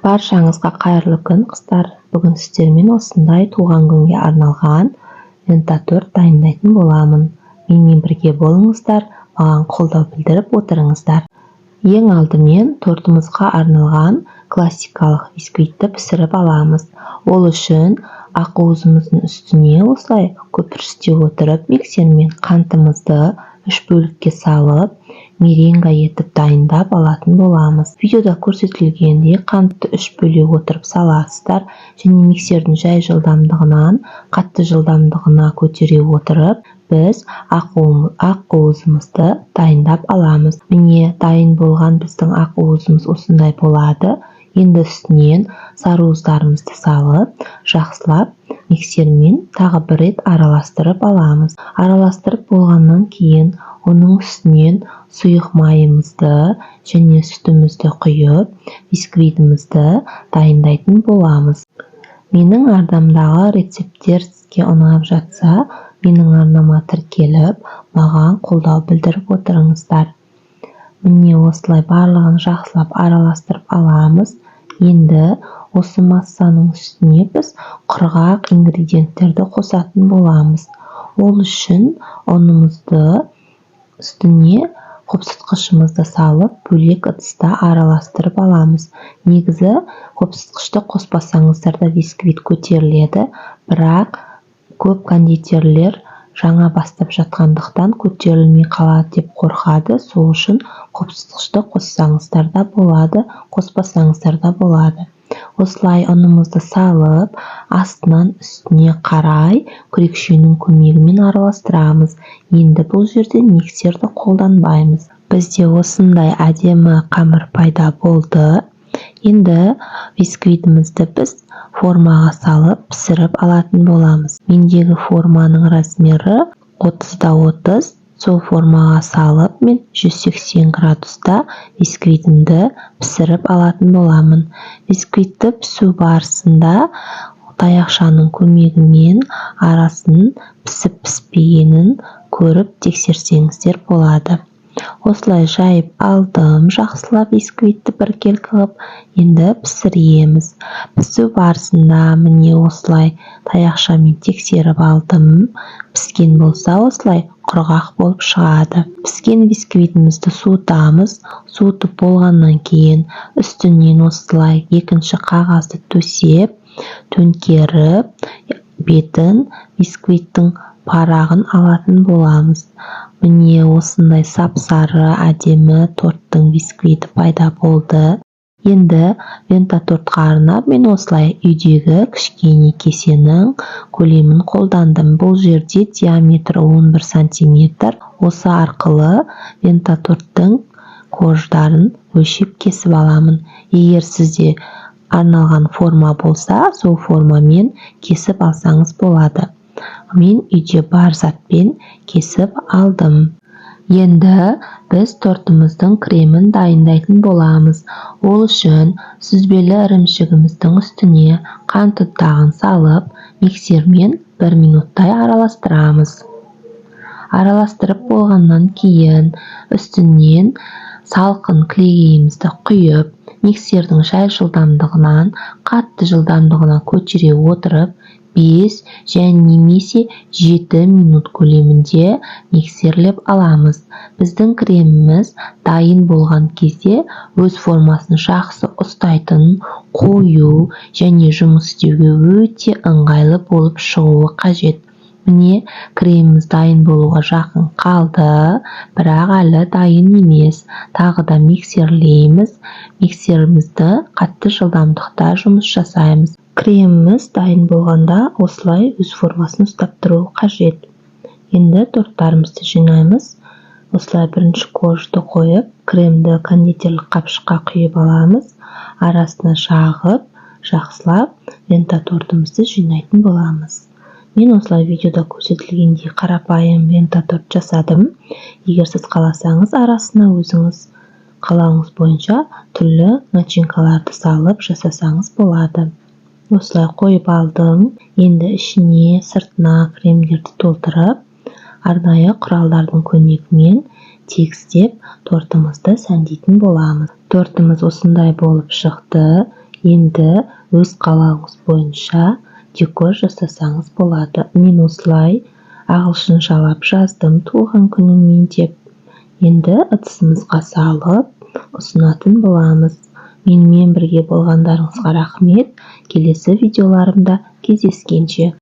Баршаңызға қайырлы күн, қыздар. Бүгін сіздермен осындай туған күнге арналған лента торт дайындайтын боламын. Менімен бірге болыңыздар, маған қолдау білдіріп отырыңыздар. Ең алдымен тортымызға арналған классикалық бисквитті пісіріп аламыз. Ол үшін ақуызымыздың үстіне осылай көпіршіте отырып миксермен қантымызды 3 бөлікке салып, меренга етіп дайындап алатын боламыз. Видеода көрсетілгендей қантты 3 бөлек отырып саласыздар және миксердің жай жылдамдығынан қатты жылдамдығына көтере отырып, біз ақуызымызды дайындап аламыз. Міне дайын болған біздің ақуызымыз осындай болады. Енді үстінен сарыуыздарымызды салып, жақсылап миксермен тағы бір рет араластырып аламыз. Араластырып болғаннан кейін оның үстінен сұйық майымызды және сүтімізді құйып, бисквитімізді дайындайтын боламыз. Менің арнамдағы рецепттер сізге ұнап жатса, менің арнама тіркеліп, маған қолдау білдіріп отырыңыздар. Міне осылай барлығын жақсылап араластырып аламыз. Енді осы массаның үстіне біз құрғақ ингредиенттерді қосатын боламыз. Ол үшін ұнымызды үстіне қопсытқышымызды салып, бөлек ыдыста араластырып аламыз. Негізі қопсытқышты қоспасаңыздар да бисквит көтеріледі, бірақ көп кондитерлер жаңа бастап жатқандықтан көтерілмей қалады деп қорқады. Сол үшін қопсытқышты қоссаңыздар да болады, қоспасаңыздар да болады. Осылай ұнымызды салып, астынан үстіне қарай күрекшенің көмегімен араластырамыз. Енді бұл жерде миксерді қолданбаймыз. Бізде осындай әдемі қамыр пайда болды. Енді бисквитімізді біз формаға салып пісіріп алатын боламыз. Мендегі форманың размері 30-30. Сол формаға салып, мен 180 градуста бисквитімді пісіріп алатын боламын. Бисквитті пісу барысында таяқшаның көмегімен арасын пісіп-піспегенін көріп тексерсеңіздер болады. Осылай жайып алдым, жақсылап бисквитті біркелкі қылып, енді пісіреміз. Пісу барысында міне осылай таяқшамен тексеріп алдым. Піскен болса осылай құрғақ болып шығады. Піскен бисквитімізді суытамыз. Суытып болғаннан кейін үстінен осылай екінші қағазды төсеп, төңкеріп, бетін бисквиттің парағын алатын боламыз. Міне осындай сап-сары әдемі торттың бисквиті пайда болды. Енді лента тортқа арнап, мен осылай үйдегі кішкене кесенің көлемін қолдандым. Бұл жерде диаметрі 11 сантиметр. Осы арқылы лента торттың қождарын өлшеп кесіп аламын. Егер сізде арналған форма болса, сол формамен кесіп алсаңыз болады. Мен үйде бар затпен кесіп алдым. Енді біз тортымыздың кремін дайындайтын боламыз. Ол үшін сүзбелі ірімшігіміздің үстіне қант ұнтағын салып, миксермен 1 минуттай араластырамыз. Араластырып болғаннан кейін үстінен салқын кілегейімізді құйып, миксердің жай жылдамдығынан қатты жылдамдығына көтере отырып, 5 және немесе 7 минут көлемінде миксерлеп аламыз. Біздің креміміз дайын болған кезде өз формасын жақсы ұстайтын, қою және жұмыс істеуге өте ыңғайлы болып шығуы қажет. Міне креміміз дайын болуға жақын қалды, бірақ әлі дайын емес. Тағы да миксерлейміз. Миксерімізді қатты жылдамдықта жұмыс жасаймыз. Креміміз дайын болғанда осылай өз формасын ұстап тұру қажет. Енді торттарымызды жинаймыз. Осылай бірінші қожды қойып, кремді кондитерлік қапшыққа құйып аламыз. Арасына жағып, жақсылап лента тортымызды жинайтын боламыз. Мен осылай видеода көрсетілгендей қарапайым лента торт жасадым. Егер сіз қаласаңыз, арасына өзіңіз қалауыңыз бойынша түрлі начинкаларды салып жасасаңыз болады. Осылай қойып алдым. Енді ішіне, сыртына кремдерді толтырып, арнайы құралдардың көмегімен тегістеп тортымызды сәндейтін боламыз. Тортымыз осындай болып шықты. Енді өз қалауыңыз бойынша декор жасасаңыз болады. Мен осылай ағылшыншалап жаздым туған күніңмен деп. Енді ыдысымызға салып ұсынатын боламыз. Менімен бірге болғандарыңызға рахмет. Келесі видеоларымда кездескенше.